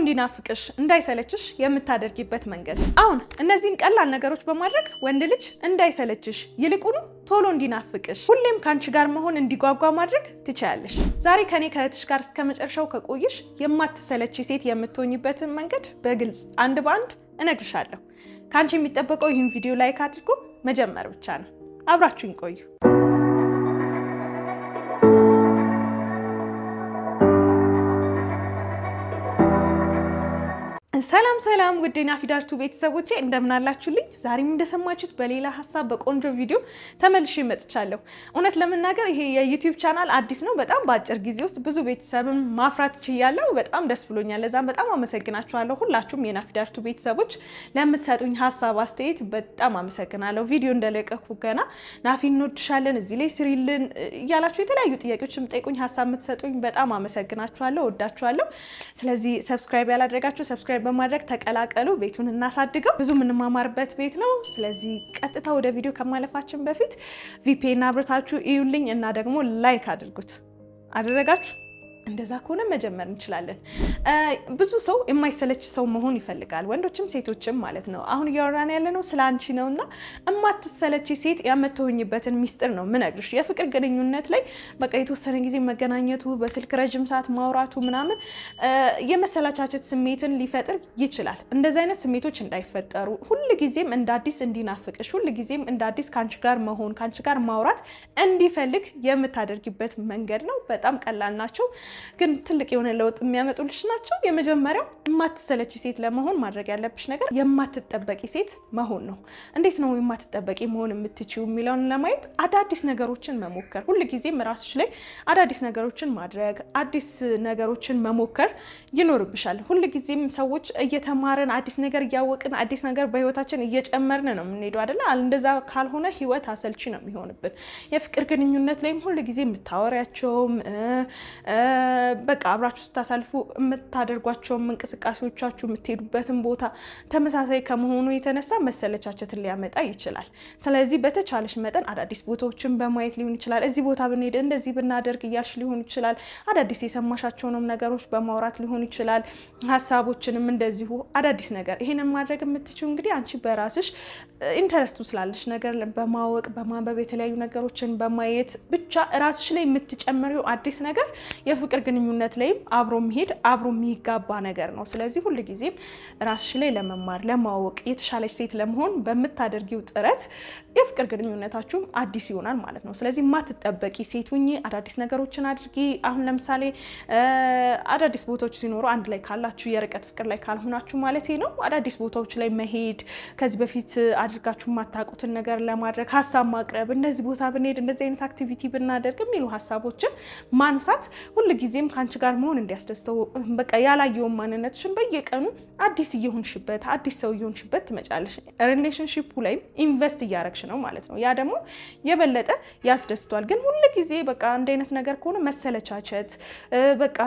እንዲናፍቅሽ እንዳይሰለችሽ የምታደርጊበት መንገድ። አሁን እነዚህን ቀላል ነገሮች በማድረግ ወንድ ልጅ እንዳይሰለችሽ ይልቁኑ ቶሎ እንዲናፍቅሽ ሁሌም ካንቺ ጋር መሆን እንዲጓጓ ማድረግ ትችያለሽ። ዛሬ ከኔ ከእህትሽ ጋር እስከመጨረሻው ከቆይሽ የማትሰለች ሴት የምትሆኝበትን መንገድ በግልጽ አንድ በአንድ እነግርሻለሁ። ካንቺ የሚጠበቀው ይህን ቪዲዮ ላይክ አድርጎ መጀመር ብቻ ነው። አብራችሁኝ ቆዩ። ሰላም ውድ ናፊዳርቱ ቤተሰቦቼ እንደምን አላችሁልኝ? ዛሬም እንደሰማችሁት በሌላ ሀሳብ በቆንጆ ቪዲዮ ተመልሼ መጥቻለሁ። እውነት ለመናገር ይሄ የዩቲዩብ ቻናል አዲስ ነው። በጣም በአጭር ጊዜ ውስጥ ብዙ ቤተሰብም ማፍራት ችያለሁ። በጣም ደስ ብሎኛል። ለዛም በጣም አመሰግናችኋለሁ። ሁላችሁም የናፊዳርቱ ቤተሰቦች ለምትሰጡኝ ሀሳብ አስተያየት በጣም አመሰግናለሁ። ቪዲዮ እንደለቀኩ ገና ናፊ እንወድሻለን፣ እዚህ ላይ ስሪልን እያላችሁ የተለያዩ ጥያቄዎች የምጠይቁኝ ሀሳብ የምትሰጡኝ በጣም አመሰግናችኋለሁ፣ ወዳችኋለሁ። ስለዚህ ሰብስክራይብ ያላደረጋችሁ ሰብስክራይብ በማድረግ ተቀላቀሉ። ቤቱን እናሳድገው። ብዙ የምንማማርበት ቤት ነው። ስለዚህ ቀጥታ ወደ ቪዲዮ ከማለፋችን በፊት ቪፒኤን አብርታችሁ እዩልኝ እና ደግሞ ላይክ አድርጉት። አደረጋችሁ? እንደዛ ከሆነ መጀመር እንችላለን። ብዙ ሰው የማይሰለች ሰው መሆን ይፈልጋል፣ ወንዶችም ሴቶችም ማለት ነው። አሁን እያወራን ያለነው ስለ አንቺ ነውና እማትሰለች ሴት የምትሆኝበትን ሚስጥር ነው ምነግርሽ። የፍቅር ግንኙነት ላይ በቃ የተወሰነ ጊዜ መገናኘቱ፣ በስልክ ረጅም ሰዓት ማውራቱ ምናምን የመሰላቻቸት ስሜትን ሊፈጥር ይችላል። እንደዚህ አይነት ስሜቶች እንዳይፈጠሩ ሁልጊዜም እንደ አዲስ እንዲናፍቅሽ፣ ሁልጊዜም እንደ አዲስ ካንቺ ጋር መሆን፣ ካንቺ ጋር ማውራት እንዲፈልግ የምታደርጊበት መንገድ ነው። በጣም ቀላል ናቸው ግን ትልቅ የሆነ ለውጥ የሚያመጡልሽ ናቸው። የመጀመሪያው የማትሰለች ሴት ለመሆን ማድረግ ያለብሽ ነገር የማትጠበቂ ሴት መሆን ነው። እንዴት ነው የማትጠበቂ መሆን የምትችይው የሚለውን ለማየት አዳዲስ ነገሮችን መሞከር፣ ሁልጊዜም ራስሽ ላይ አዳዲስ ነገሮችን ማድረግ፣ አዲስ ነገሮችን መሞከር ይኖርብሻል። ሁልጊዜም ሰዎች እየተማረን አዲስ ነገር እያወቅን አዲስ ነገር በህይወታችን እየጨመርን ነው የምንሄደው አይደለ? እንደዛ ካልሆነ ህይወት አሰልቺ ነው የሚሆንብን። የፍቅር ግንኙነት ላይም ሁልጊዜ የምታወሪያቸውም በቃ አብራችሁ ስታሳልፉ የምታደርጓቸው እንቅስቃሴዎቻችሁ፣ የምትሄዱበትን ቦታ ተመሳሳይ ከመሆኑ የተነሳ መሰለቻቸትን ሊያመጣ ይችላል። ስለዚህ በተቻለሽ መጠን አዳዲስ ቦታዎችን በማየት ሊሆን ይችላል። እዚህ ቦታ ብንሄድ እንደዚህ ብናደርግ እያልሽ ሊሆን ይችላል። አዳዲስ የሰማሻቸውንም ነገሮች በማውራት ሊሆን ይችላል። ሀሳቦችንም እንደዚሁ አዳዲስ ነገር። ይሄንን ማድረግ የምትችው እንግዲህ አንቺ በራስሽ ኢንተረስቱ ስላለሽ ነገር በማወቅ በማንበብ የተለያዩ ነገሮችን በማየት ብቻ ራስሽ ላይ የምትጨምሪው አዲስ ነገር የፍቅር ግንኙነት ላይም አብሮ መሄድ አብሮ የሚጋባ ነገር ነው። ስለዚህ ሁልጊዜም ራስሽ ላይ ለመማር ለማወቅ የተሻለች ሴት ለመሆን በምታደርጊው ጥረት የፍቅር ግንኙነታችሁ አዲስ ይሆናል ማለት ነው። ስለዚህ የማትጠበቂ ሴት ሁኚ፣ አዳዲስ ነገሮችን አድርጊ። አሁን ለምሳሌ አዳዲስ ቦታዎች ሲኖሩ አንድ ላይ ካላችሁ የርቀት ፍቅር ላይ ካልሆናችሁ ማለት ነው፣ አዳዲስ ቦታዎች ላይ መሄድ፣ ከዚህ በፊት አድርጋችሁ የማታውቁትን ነገር ለማድረግ ሀሳብ ማቅረብ፣ እንደዚህ ቦታ ብንሄድ እንደዚህ አይነት አክቲቪቲ ብናደርግ የሚሉ ሀሳቦችን ማንሳት ሁልጊዜም ካንቺ ጋር መሆን እንዲያስደስተው በቃ ያላየውን ማንነትሽን በየቀኑ አዲስ እየሆንሽበት አዲስ ሰው እየሆንሽበት ትመጫለሽ። ሪሌሽንሺፑ ላይ ኢንቨስት እያረግሽ ነው ማለት ነው። ያ ደግሞ የበለጠ ያስደስቷል። ግን ሁልጊዜ በቃ አንድ አይነት ነገር ከሆነ መሰለቻቸት በቃ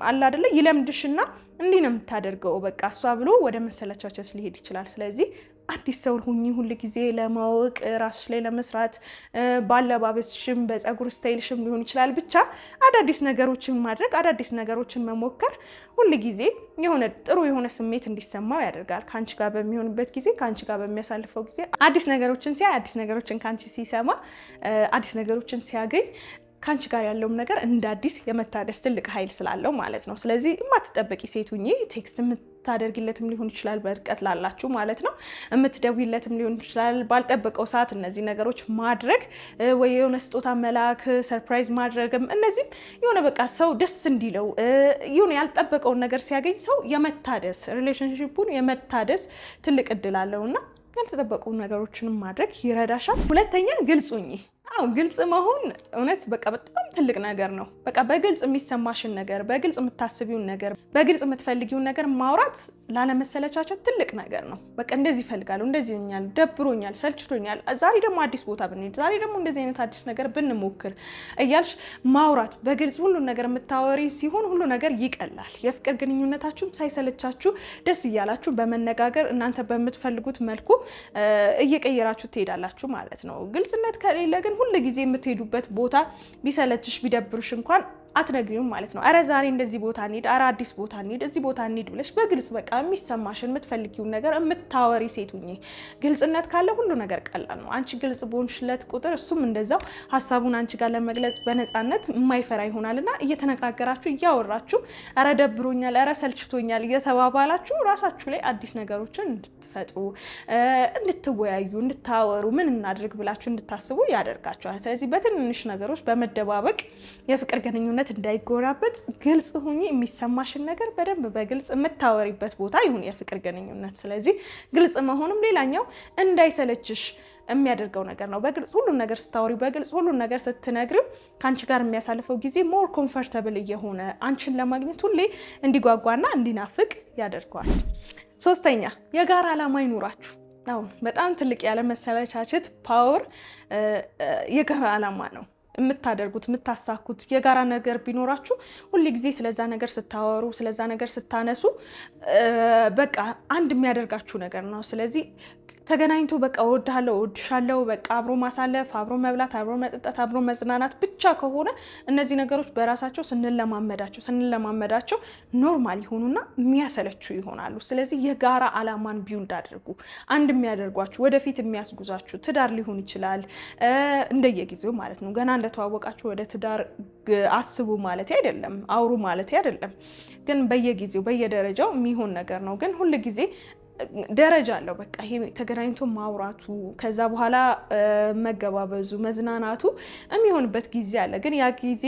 አለ አይደለ ይለምድሽና እንዲህ ነው የምታደርገው። በቃ እሷ ብሎ ወደ መሰለቻቸት ሊሄድ ይችላል። ስለዚህ አዲስ ሰው ሁኚ፣ ሁልጊዜ ለማወቅ ራስሽ ላይ ለመስራት ባለባበስሽም በፀጉር ስታይልሽም ሊሆን ይችላል። ብቻ አዳዲስ ነገሮችን ማድረግ አዳዲስ ነገሮችን መሞከር ሁልጊዜ የሆነ ጥሩ የሆነ ስሜት እንዲሰማው ያደርጋል። ከአንቺ ጋር በሚሆንበት ጊዜ፣ ከአንቺ ጋር በሚያሳልፈው ጊዜ አዲስ ነገሮችን ሲያይ፣ አዲስ ነገሮችን ከአንቺ ሲሰማ፣ አዲስ ነገሮችን ሲያገኝ ካንቺ ጋር ያለውም ነገር እንደ አዲስ የመታደስ ትልቅ ኃይል ስላለው ማለት ነው። ስለዚህ የማትጠበቂ ሴት ሁኚ። ቴክስት የምታደርጊለትም ሊሆን ይችላል፣ በርቀት ላላችሁ ማለት ነው። የምትደውይለትም ሊሆን ይችላል። ባልጠበቀው ሰዓት እነዚህ ነገሮች ማድረግ ወይ የሆነ ስጦታ መላክ፣ ሰርፕራይዝ ማድረግም እነዚህም የሆነ በቃ ሰው ደስ እንዲለው የሆነ ያልጠበቀውን ነገር ሲያገኝ ሰው የመታደስ ሪሌሽንሺፑን የመታደስ ትልቅ እድል አለውና ያልተጠበቁ ነገሮችንም ማድረግ ይረዳሻል። ሁለተኛ ግልጽ ሁኚ። ግልጽ መሆን እውነት በቃ በጣም ትልቅ ነገር ነው። በቃ በግልጽ የሚሰማሽን ነገር፣ በግልጽ የምታስቢውን ነገር፣ በግልጽ የምትፈልጊውን ነገር ማውራት ላለመሰለቻቸት ትልቅ ነገር ነው። በቃ እንደዚህ እፈልጋለሁ፣ እንደዚህ ሆኛል፣ ደብሮኛል፣ ሰልችቶኛል፣ ዛሬ ደግሞ አዲስ ቦታ ብንሄድ፣ ዛሬ ደግሞ እንደዚህ አይነት አዲስ ነገር ብንሞክር እያልሽ ማውራት፣ በግልጽ ሁሉን ነገር የምታወሪ ሲሆን ሁሉ ነገር ይቀላል። የፍቅር ግንኙነታችሁም ሳይሰለቻችሁ ደስ እያላችሁ በመነጋገር እናንተ በምትፈልጉት መልኩ እየቀየራችሁ ትሄዳላችሁ ማለት ነው። ግልጽነት ከሌለ ግን ሁሉ ጊዜ የምትሄዱበት ቦታ ቢሰለችሽ ቢደብርሽ እንኳን አትነግሪውም ማለት ነው። አረ ዛሬ እንደዚህ ቦታ እንሂድ፣ አረ አዲስ ቦታ እንሂድ፣ እዚህ ቦታ እንሂድ ብለሽ በግልጽ በቃ የሚሰማሽን የምትፈልጊውን ነገር የምታወሪ ሴት ሁኚ። ግልጽነት ካለ ሁሉ ነገር ቀላል ነው። አንቺ ግልጽ በሆንሽለት ቁጥር እሱም እንደዛው ሀሳቡን አንቺ ጋር ለመግለጽ በነፃነት የማይፈራ ይሆናልና እየተነጋገራችሁ እያወራችሁ አረ ደብሮኛል፣ አረ ሰልችቶኛል እየተባባላችሁ ራሳችሁ ላይ አዲስ ነገሮችን እንድትፈጥሩ፣ እንድትወያዩ፣ እንድታወሩ ምን እናድርግ ብላችሁ እንድታስቡ ያደርጋችኋል። ስለዚህ በትንንሽ ነገሮች በመደባበቅ የፍቅር ግንኙነት እንዳይጎራበት ግልጽ ሁኚ። የሚሰማሽን ነገር በደንብ በግልጽ የምታወሪበት ቦታ ይሁን የፍቅር ግንኙነት። ስለዚህ ግልጽ መሆንም ሌላኛው እንዳይሰለችሽ የሚያደርገው ነገር ነው። በግልጽ ሁሉን ነገር ስታወሪ፣ በግልጽ ሁሉን ነገር ስትነግሪው ከአንቺ ጋር የሚያሳልፈው ጊዜ ሞር ኮምፈርተብል እየሆነ አንቺን ለማግኘት ሁሌ እንዲጓጓና እንዲናፍቅ ያደርገዋል። ሶስተኛ የጋራ ዓላማ ይኑራችሁ። አሁን በጣም ትልቅ ያለ መሰለቻቸት ፓወር የጋራ ዓላማ ነው። የምታደርጉት የምታሳኩት የጋራ ነገር ቢኖራችሁ ሁሉ ጊዜ ስለዛ ነገር ስታወሩ ስለዛ ነገር ስታነሱ በቃ አንድ የሚያደርጋችሁ ነገር ነው። ስለዚህ ተገናኝቶ በቃ እወድሃለሁ እወድሻለሁ በቃ አብሮ ማሳለፍ፣ አብሮ መብላት፣ አብሮ መጠጣት፣ አብሮ መዝናናት ብቻ ከሆነ እነዚህ ነገሮች በራሳቸው ስንለማመዳቸው ኖርማል ይሆኑና የሚያሰለችው ይሆናሉ። ስለዚህ የጋራ ዓላማን ቢውልድ አድርጉ። አንድ የሚያደርጓችሁ ወደፊት የሚያስጉዛችሁ ትዳር ሊሆን ይችላል፣ እንደየጊዜው ማለት ነው። ገና እንደተዋወቃችሁ ወደ ትዳር አስቡ ማለት አይደለም፣ አውሩ ማለት አይደለም። ግን በየጊዜው በየደረጃው የሚሆን ነገር ነው። ግን ሁል ጊዜ ደረጃ አለው። በቃ ይሄ ተገናኝቶ ማውራቱ ከዛ በኋላ መገባበዙ መዝናናቱ የሚሆንበት ጊዜ አለ። ግን ያ ጊዜ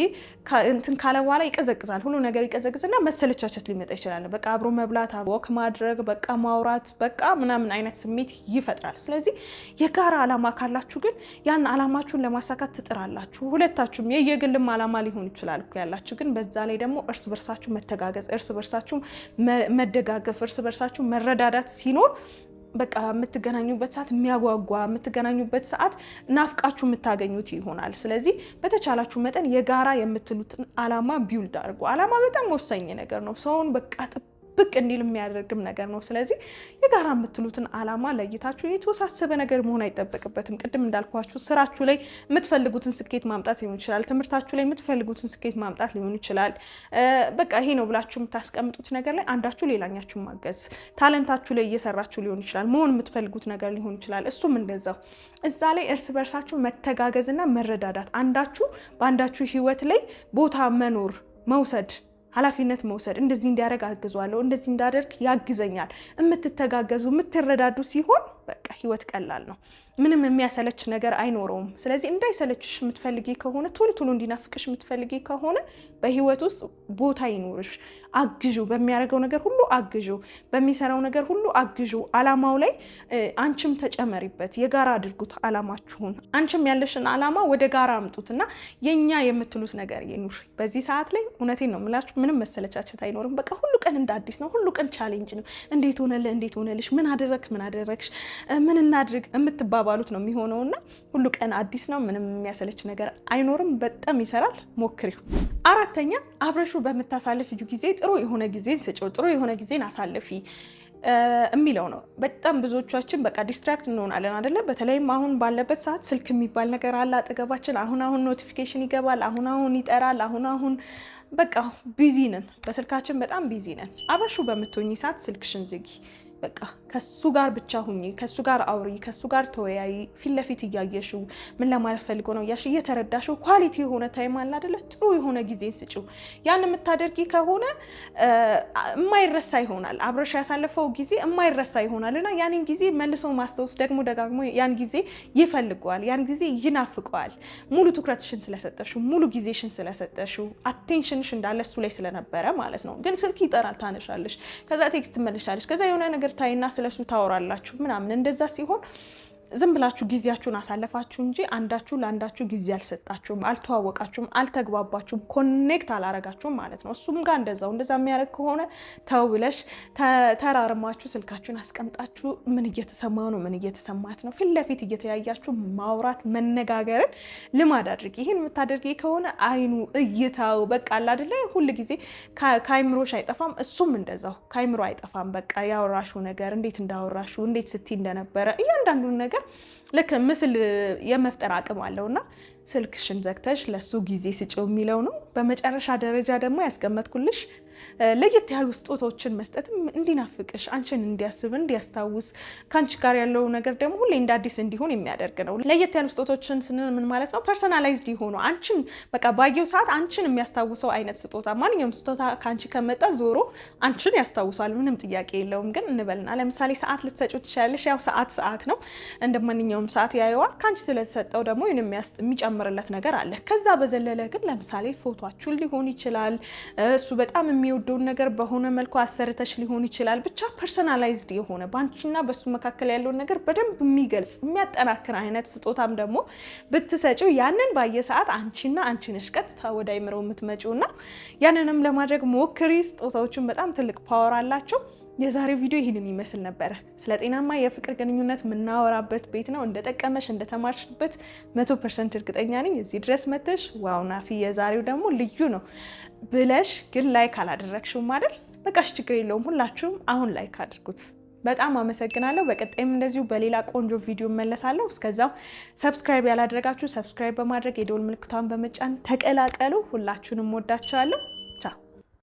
እንትን ካለ በኋላ ይቀዘቅዛል። ሁሉ ነገር ይቀዘቅዝና መሰለቻቸት ሊመጣ ይችላል። በቃ አብሮ መብላት፣ ወክ ማድረግ፣ በቃ ማውራት በቃ ምናምን አይነት ስሜት ይፈጥራል። ስለዚህ የጋራ ዓላማ ካላችሁ ግን ያን ዓላማችሁን ለማሳካት ትጥራላችሁ። ሁለታችሁም የየግልም ዓላማ ሊሆን ይችላል እኮ ያላችሁ። ግን በዛ ላይ ደግሞ እርስ በርሳችሁ መተጋገዝ፣ እርስ በርሳችሁ መደጋገፍ፣ እርስ በርሳችሁ መረዳዳት ሲኖር በቃ የምትገናኙበት ሰዓት የሚያጓጓ የምትገናኙበት ሰዓት ናፍቃችሁ የምታገኙት ይሆናል። ስለዚህ በተቻላችሁ መጠን የጋራ የምትሉትን ዓላማ ቢውልድ አድርጉ። ዓላማ በጣም ወሳኝ ነገር ነው። ሰውን በቃ ብቅ እንዲል የሚያደርግም ነገር ነው። ስለዚህ የጋራ የምትሉትን ዓላማ ለይታችሁ የተወሳሰበ ነገር መሆን አይጠበቅበትም። ቅድም እንዳልኳችሁ ስራችሁ ላይ የምትፈልጉትን ስኬት ማምጣት ሊሆን ይችላል። ትምህርታችሁ ላይ የምትፈልጉትን ስኬት ማምጣት ሊሆን ይችላል። በቃ ይሄ ነው ብላችሁ የምታስቀምጡት ነገር ላይ አንዳችሁ ሌላኛችሁ ማገዝ፣ ታለንታችሁ ላይ እየሰራችሁ ሊሆን ይችላል። መሆን የምትፈልጉት ነገር ሊሆን ይችላል። እሱም እንደዛው እዛ ላይ እርስ በርሳችሁ መተጋገዝና መረዳዳት፣ አንዳችሁ በአንዳችሁ ህይወት ላይ ቦታ መኖር መውሰድ፣ ኃላፊነት መውሰድ፣ እንደዚህ እንዲያደርግ አግዟለሁ፣ እንደዚህ እንዳደርግ ያግዘኛል፣ የምትተጋገዙ የምትረዳዱ ሲሆን በቃ ህይወት ቀላል ነው። ምንም የሚያሰለች ነገር አይኖረውም። ስለዚህ እንዳይሰለችሽ የምትፈልጊ ከሆነ ቶሎ እንዲናፍቅሽ የምትፈልጊ ከሆነ በህይወት ውስጥ ቦታ ይኖርሽ። አግዡ፣ በሚያደርገው ነገር ሁሉ አግዡ፣ በሚሰራው ነገር ሁሉ አግዡ። ዓላማው ላይ አንቺም ተጨመሪበት፣ የጋራ አድርጉት ዓላማችሁን። አንቺም ያለሽን ዓላማ ወደ ጋራ አምጡትና የኛ የምትሉት ነገር ይኑር። በዚህ ሰዓት ላይ እውነቴን ነው የምላችሁ ምንም መሰለቻቸት አይኖርም። በቃ ሁሉ ቀን እንደ አዲስ ነው። ሁሉ ቀን ቻሌንጅ ነው። እንዴት ሆነልህ፣ እንዴት ሆነልሽ፣ ምን አደረግሽ፣ ምን እናድርግ የምትባባሉት ነው የሚሆነውና ሁሉ ቀን አዲስ ነው። ምንም የሚያሰለች ነገር አይኖርም። በጣም ይሰራል። ሞክሪው። አራተኛ አብረሹ በምታሳልፊው ጊዜ ጥሩ የሆነ ጊዜን ስጪው፣ ጥሩ የሆነ ጊዜን አሳልፊ የሚለው ነው። በጣም ብዙዎቻችን በቃ ዲስትራክት እንሆናለን አይደለ? በተለይም አሁን ባለበት ሰዓት ስልክ የሚባል ነገር አለ አጠገባችን። አሁን ኖቲፊኬሽን ይገባል፣ አሁን ይጠራል፣ አሁን በቃ ቢዚ ነን፣ በስልካችን በጣም ቢዚ ነን። አብረሹ በምትሆኚ ሰዓት ስልክሽን ዝጊ። በቃ ከሱ ጋር ብቻ ሁኚ፣ ከሱ ጋር አውሪ፣ ከሱ ጋር ተወያይ። ፊት ለፊት እያየሽው ምን ለማለት ፈልጎ ነው እያልሽ እየተረዳሽው ኳሊቲ የሆነ ታይም አለ አይደለ? ጥሩ የሆነ ጊዜ ስጪው። ያን የምታደርጊ ከሆነ የማይረሳ ይሆናል። አብረሽ ያሳለፈው ጊዜ የማይረሳ ይሆናል እና ያንን ጊዜ መልሶ ማስታወስ ደጋግሞ ያን ጊዜ ይፈልገዋል፣ ያን ጊዜ ይናፍቀዋል። ሙሉ ትኩረትሽን ስለሰጠሽው፣ ሙሉ ጊዜሽን ስለሰጠሽው፣ አቴንሽንሽ እንዳለ እሱ ላይ ስለነበረ ማለት ነው። ግን ስልክ ይጠራል፣ ታነሻለሽ፣ ከዛ ቴክስት ትመልሻለሽ፣ ከዛ የሆነ ነገር ታይና ስለሱ ታወራላችሁ ምናምን። እንደዛ ሲሆን ዝም ብላችሁ ጊዜያችሁን አሳለፋችሁ እንጂ አንዳችሁ ለአንዳችሁ ጊዜ አልሰጣችሁም፣ አልተዋወቃችሁም፣ አልተግባባችሁም፣ ኮኔክት አላረጋችሁም ማለት ነው። እሱም ጋር እንደዛ የሚያደርግ ከሆነ ተው ብለሽ ተራርማችሁ ስልካችሁን አስቀምጣችሁ ምን እየተሰማ ነው፣ ምን እየተሰማት ነው፣ ፊት ለፊት እየተያያችሁ ማውራት መነጋገርን ልማድ አድርጊ። ይህን የምታደርጊ ከሆነ አይኑ እይታው በቃ አለ አይደለ? ሁል ጊዜ ከአይምሮሽ አይጠፋም። እሱም እንደዛው ከአይምሮ አይጠፋም። በቃ ያወራሹ ነገር እንዴት እንዳወራሹ፣ እንዴት ስትይ እንደነበረ እያንዳንዱን ነገር ልክ ምስል የመፍጠር አቅም አለውና ስልክሽን ዘግተሽ ለሱ ጊዜ ስጪው የሚለው ነው። በመጨረሻ ደረጃ ደግሞ ያስቀመጥኩልሽ ለየት ያሉ ስጦታዎችን መስጠትም እንዲናፍቅሽ፣ አንቺን እንዲያስብ፣ እንዲያስታውስ ከአንቺ ጋር ያለው ነገር ደግሞ ሁሌ እንደ አዲስ እንዲሆን የሚያደርግ ነው። ለየት ያሉ ስጦታዎችን ስንል ምን ማለት ነው? ፐርሰናላይዝድ የሆኑ አንቺን በቃ ባየው ሰዓት አንቺን የሚያስታውሰው አይነት ስጦታ። ማንኛውም ስጦታ ከአንቺ ከመጣ ዞሮ አንቺን ያስታውሳል፣ ምንም ጥያቄ የለውም። ግን እንበልና ለምሳሌ ሰዓት ልትሰጪው ትችላለሽ። ያው ሰዓት ነው፣ እንደ ማንኛውም ሰዓት ያየዋል። ከአንቺ ስለተሰጠው ደግሞ የሚጨምርለት ነገር አለ። ከዛ በዘለለ ግን ለምሳሌ ፎቶአችሁን ሊሆን ይችላል፣ እሱ በጣም የሚወደውን ነገር በሆነ መልኩ አሰርተሽ ሊሆን ይችላል። ብቻ ፐርሰናላይዝድ የሆነ ባንቺና በሱ መካከል ያለውን ነገር በደንብ የሚገልጽ የሚያጠናክር አይነት ስጦታም ደግሞ ብትሰጪው ያንን ባየ ሰዓት አንቺና አንቺ ነሽ ቀጥታ ወደ አይምሮ የምትመጪውና ያንንም ለማድረግ ሞክሪ። ስጦታዎችን በጣም ትልቅ ፓወር አላቸው። የዛሬው ቪዲዮ ይህንን ይመስል ነበረ። ስለ ጤናማ የፍቅር ግንኙነት የምናወራበት ቤት ነው። እንደጠቀመሽ እንደተማርሽበት 100% እርግጠኛ ነኝ። እዚህ ድረስ መተሽ ዋው ናፊ የዛሬው ደግሞ ልዩ ነው ብለሽ ግን ላይክ አላደረግሽውም አይደል? በቃሽ ችግር የለውም። ሁላችሁም አሁን ላይክ አድርጉት። በጣም አመሰግናለሁ። በቀጣይም እንደዚሁ በሌላ ቆንጆ ቪዲዮ እመለሳለሁ። እስከዛው ሰብስክራይብ ያላደረጋችሁ ሰብስክራይብ በማድረግ የደወል ምልክቷን በመጫን ተቀላቀሉ። ሁላችሁንም ወዳችኋለሁ።